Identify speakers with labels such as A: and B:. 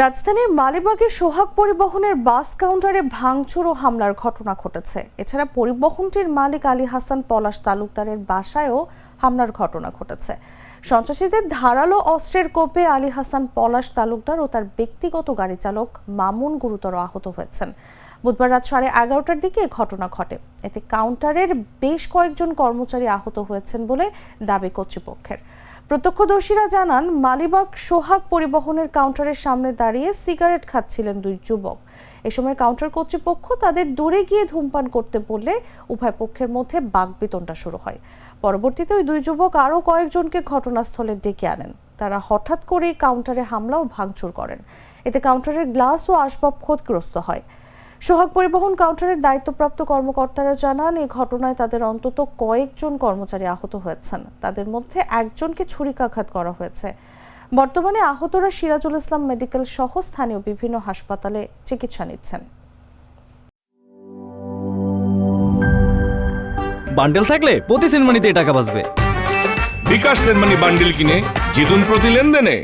A: রাজধানীর মালিবাগে সোহাগ পরিবহনের বাস কাউন্টারে ভাঙচুর ও হামলার ঘটনা ঘটেছে। এছাড়া পরিবহনটির মালিক আলী হাসান পলাশ তালুকদারের বাসায়ও হামলার ঘটনা ঘটেছে। সন্ত্রাসীদের ধারালো অস্ত্রের কোপে আলী হাসান পলাশ তালুকদার ও তার ব্যক্তিগত গাড়ি চালক মামুন গুরুতর আহত হয়েছেন। বুধবার রাত 11:30টার দিকে ঘটনা ঘটে। এতে কাউন্টারের বেশ কয়েকজন কর্মচারী আহত হয়েছেন বলে দাবি কর্তৃপক্ষের। প্রত্যক্ষদর্শীরা জানান, মালিবাগ সোহাগ পরিবহনের কাউন্টারের সামনে দাঁড়িয়ে সিগারেট খাচ্ছিলেন দুই যুবক। এ সময় কাউন্টার কর্তৃপক্ষ তাদের দূরে গিয়ে ধূমপান করতে বললে উভয় পক্ষের মধ্যে বাকবিতণ্ডা শুরু হয়। পরবর্তীতে ওই দুই যুবক আরও কয়েকজনকে ঘটনাস্থলে ডেকে আনেন। তারা হঠাৎ করেই কাউন্টারে হামলা ও ভাঙচুর করেন। এতে কাউন্টারের গ্লাস ও আসবাব ক্ষতিগ্রস্ত হয়। সোহাগ পরিবহন কাউন্টারের দায়িত্বপ্রাপ্ত কর্মকর্তারা জানান, এই ঘটনায় তাদের অন্তত কয়েকজন কর্মচারী আহত হয়েছেন। তাদের মধ্যে একজনকে ছুরিকাঘাত করা হয়েছে। বর্তমানে আহতরা সিরাজুল ইসলাম মেডিকেল সহ স্থানীয় বিভিন্ন হাসপাতালে চিকিৎসা নিচ্ছেন।
B: বান্ডেল থাকলে প্রতি সেনমানিতে টাকা বাঁচবে।
C: বিকাশ সেনমানি বান্ডেল কিনে জিতুন প্রতি লেনদেনে।